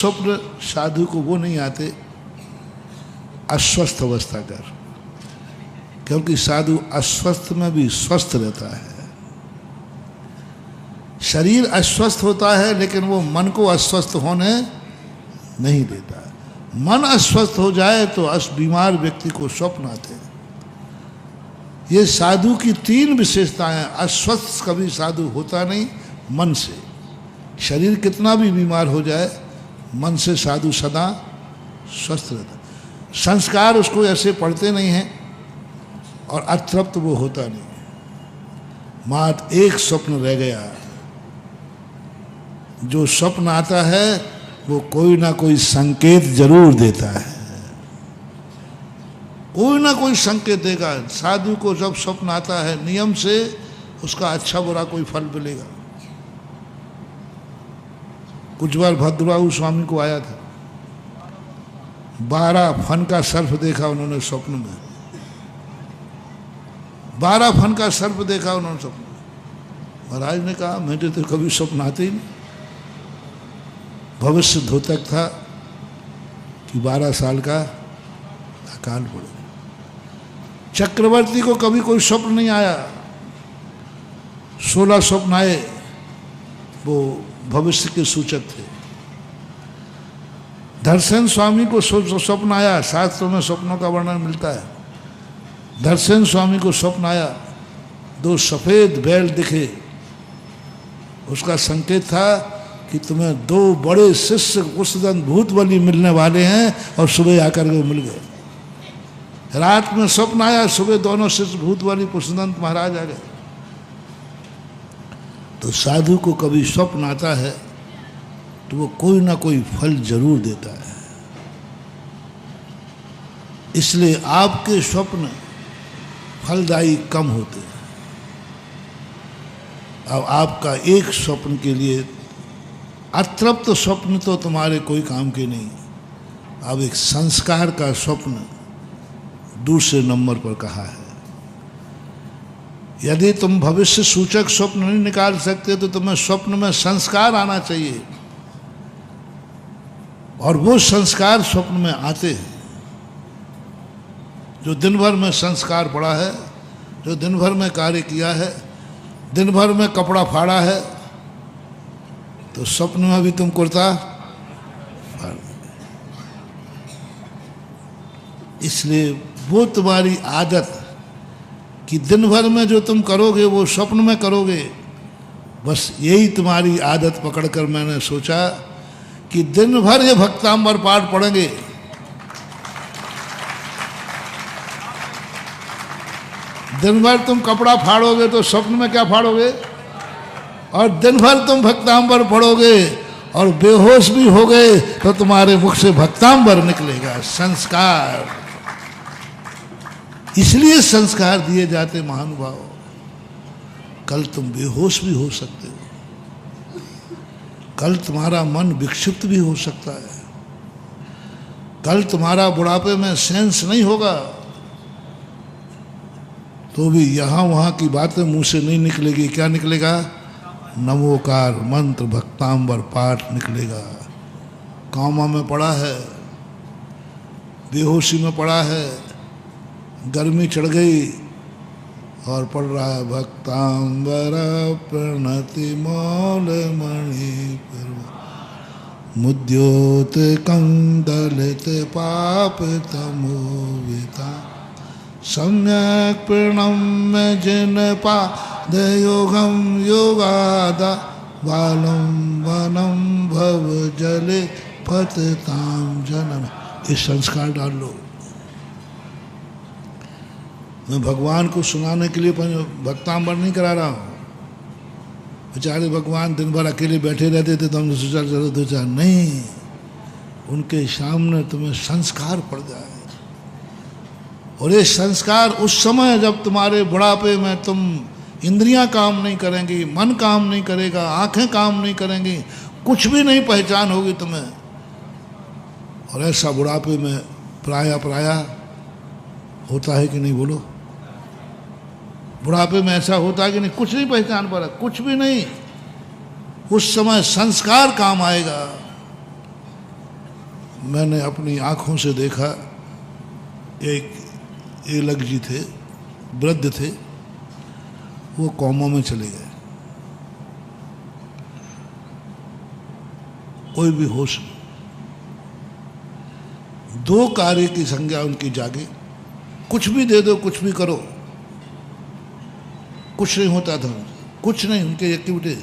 स्वप्न साधु को वो नहीं आते अस्वस्थ अवस्था कर, क्योंकि साधु अस्वस्थ में भी स्वस्थ रहता है। शरीर अस्वस्थ होता है लेकिन वो मन को अस्वस्थ होने नहीं देता। मन अस्वस्थ हो जाए तो बीमार व्यक्ति को स्वप्न आते हैं। ये साधु की तीन विशेषताएं। अस्वस्थ कभी साधु होता नहीं मन से। शरीर कितना भी बीमार हो जाए मन से साधु सदा स्वस्थ रहता। संस्कार उसको ऐसे पड़ते नहीं हैं और अतृप्त वो होता नहीं। मात्र एक स्वप्न रह गया। जो स्वप्न आता है वो कोई ना कोई संकेत जरूर देता है, कोई ना कोई संकेत देगा। साधु को जब स्वप्न आता है नियम से उसका अच्छा बुरा कोई फल मिलेगा। कुछ बार भद्रबाहु स्वामी को आया था, 12 फन का सर्प देखा उन्होंने स्वप्न में। 12 फन का सर्प देखा उन्होंने स्वप्न में। महाराज ने कहा मुझे तो कभी स्वप्न आते ही नहीं। भविष्य धोतक था कि 12 साल का अकाल पड़ेगा। चक्रवर्ती को कभी कोई स्वप्न नहीं आया। 16 स्वप्न आए, वो भविष्य के सूचक थे। धरसेन स्वामी को स्वप्न आया। शास्त्रों में स्वप्नों का वर्णन मिलता है। धरसेन स्वामी को स्वप्न आया, 2 सफेद बैल दिखे। उसका संकेत था कि तुम्हें 2 बड़े शिष्य कुशदंत भूतबली मिलने वाले हैं, और सुबह आकर के मिल गए। रात में स्वप्न आया, सुबह दोनों शिष्य भूतबली कुशदंत महाराज आ गए। तो साधु को कभी स्वप्न आता है तो वो कोई ना कोई फल जरूर देता है। इसलिए आपके स्वप्न फलदायी कम होते हैं। अब आपका एक स्वप्न के लिए अतृप्त स्वप्न तो तुम्हारे कोई काम के नहीं। अब एक संस्कार का स्वप्न दूसरे नंबर पर कहा है। यदि तुम भविष्य सूचक स्वप्न नहीं निकाल सकते तो तुम्हें स्वप्न में संस्कार आना चाहिए, और वो संस्कार स्वप्न में आते हैं। जो दिन भर में संस्कार पड़ा है, जो दिन भर में कार्य किया है, दिन भर में कपड़ा फाड़ा है, तो स्वप्न में भी तुम कुर्ता फाड़। इसलिए वो तुम्हारी आदत कि दिन भर में जो तुम करोगे वो स्वप्न में करोगे। बस यही तुम्हारी आदत पकड़कर मैंने सोचा कि दिन भर ये भक्तांबर पाठ पढ़ेंगे। दिन भर तुम कपड़ा फाड़ोगे तो स्वप्न में क्या फाड़ोगे, और दिन भर तुम भक्तांबर पढ़ोगे और बेहोश भी हो गए तो तुम्हारे मुख से भक्तांबर निकलेगा। संस्कार, इसलिए संस्कार दिए जाते महानुभाव। कल तुम बेहोश भी हो सकते हो, कल तुम्हारा मन विक्षिप्त भी हो सकता है, कल तुम्हारा बुढ़ापे में सेंस नहीं होगा, तो भी यहां वहां की बातें मुंह से नहीं निकलेगी। क्या निकलेगा? नमोकार मंत्र भक्तांबर पाठ निकलेगा। कामा में पड़ा है, बेहोशी में पड़ा है, गर्मी चढ़ गई और पढ़ रहा है भक्तांबर प्रणति मौल मणि मुद्योत कंदलित पाप तमोविता सम्यक प्रणम्य जिन पाद योगम योगादा बालम वनम भव जले पतताम जनम। इस संस्कार डाल लो। मैं भगवान को सुनाने के लिए भक्तांबर नहीं करा रहा हूँ। बेचारे भगवान दिन भर अकेले बैठे रहते थे तो हमने सोचा चलो 2-4 नहीं, उनके सामने तुम्हें संस्कार पड़ जाए। और ये संस्कार उस समय जब तुम्हारे बुढ़ापे में तुम इंद्रियां काम नहीं करेंगी, मन काम नहीं करेगा, आंखें काम नहीं करेंगी, कुछ भी नहीं पहचान होगी तुम्हें। और ऐसा बुढ़ापे में प्रायः होता है कि नहीं बोलो? बुढ़ापे में ऐसा होता है कि नहीं? कुछ नहीं पहचान पा रहा, कुछ भी नहीं। उस समय संस्कार काम आएगा। मैंने अपनी आँखों से देखा, एक एलक जी थे, वृद्ध थे, वो कोमा में चले गए, कोई भी होश नहीं। 2 कार्य की संज्ञा उनकी जागी, कुछ भी दे दो, कुछ भी करो, कुछ नहीं होता था, कुछ नहीं उनके एक्टिविटी।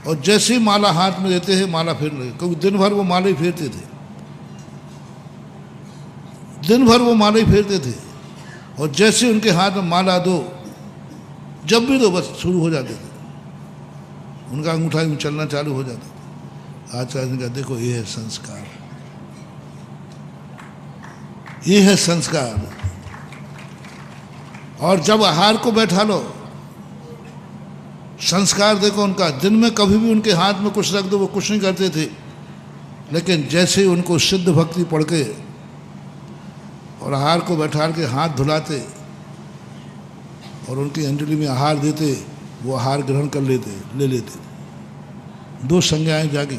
और जैसे ही माला हाथ में देते हैं, माला फेर लगे, क्योंकि दिन भर वो माला ही फेरते थे, दिन भर वो माला ही फेरते थे। और जैसे उनके हाथ में माला दो, जब भी दो, बस शुरू हो जाते थे, उनका अंगूठा यूं चलना चालू हो जाता था। आचार्य ने कहा, देखो ये है संस्कार, ये है संस्कार। और जब आहार को बैठा लो, संस्कार देखो उनका, दिन में कभी भी उनके हाथ में कुछ रख दो, वो कुछ नहीं करते थे, लेकिन जैसे उनको सिद्ध भक्ति पढ़ के और आहार को बैठा के हाथ धुलाते और उनकी अंजलि में आहार देते, वो आहार ग्रहण कर लेते, ले लेते। 2 संज्ञाएं जागी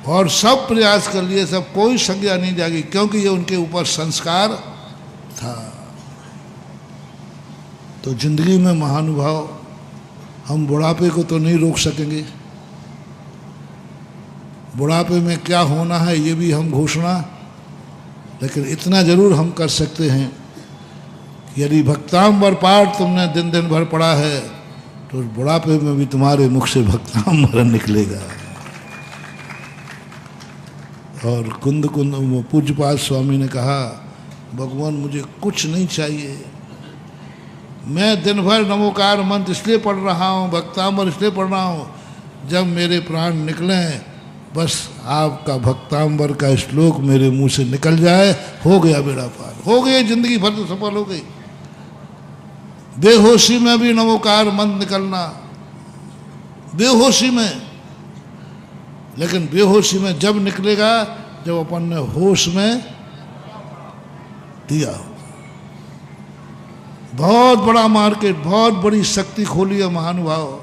और सब प्रयास कर लिए, सब कोई संज्ञा नहीं जागी, क्योंकि ये उनके ऊपर संस्कार था। तो जिंदगी में महानुभाव, हम बुढ़ापे को तो नहीं रोक सकेंगे, बुढ़ापे में क्या होना है ये भी हम घोषणा, लेकिन इतना जरूर हम कर सकते हैं कि यदि भक्तांबर पाठ तुमने दिन दिन भर पढ़ा है, तो बुढ़ापे में भी तुम्हारे मुख से भक्तांबर निकलेगा। और कुंद पूज्यपाद स्वामी ने कहा, भगवान मुझे कुछ नहीं चाहिए, मैं दिन भर नमोकार मंत्र इसलिए पढ़ रहा हूँ, भक्तांबर इसलिए पढ़ रहा हूँ, जब मेरे प्राण निकलें, बस आपका भक्तांबर का श्लोक मेरे मुंह से निकल जाए, हो गया बेड़ा पार, हो गई जिंदगी भर तो सफल हो गई। बेहोशी में भी नमोकार मंत्र निकलना, बेहोशी में, लेकिन बेहोशी में जब निकलेगा, जब अपन ने होश में दिया। बहुत बड़ा मार्केट, बहुत बड़ी शक्ति खोली है महानुभाव,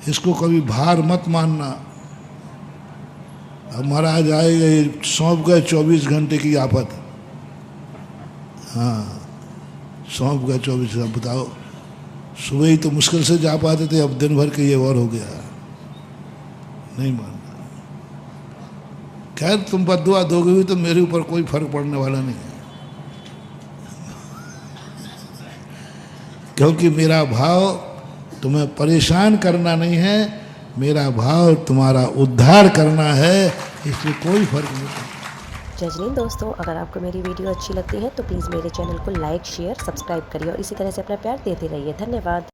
इसको कभी भार मत मानना। अब महाराज आए, सौंप गए 24 घंटे की आफत, हाँ सौंप गए 24 घंटे। बताओ, सुबह ही तो मुश्किल से जा पाते थे, अब दिन भर के ये और हो गया, नहीं मानना। खैर तुम बद्दुआ दोगे भी तो मेरे ऊपर कोई फर्क पड़ने वाला नहीं है, क्योंकि मेरा भाव तुम्हें परेशान करना नहीं है, मेरा भाव तुम्हारा उद्धार करना है, इसलिए कोई फर्क नहीं पड़ता। जय जैन दोस्तों, अगर आपको मेरी वीडियो अच्छी लगती है तो प्लीज़ मेरे चैनल को लाइक, शेयर, सब्सक्राइब करिए और इसी तरह से अपना प्यार देते रहिए। धन्यवाद।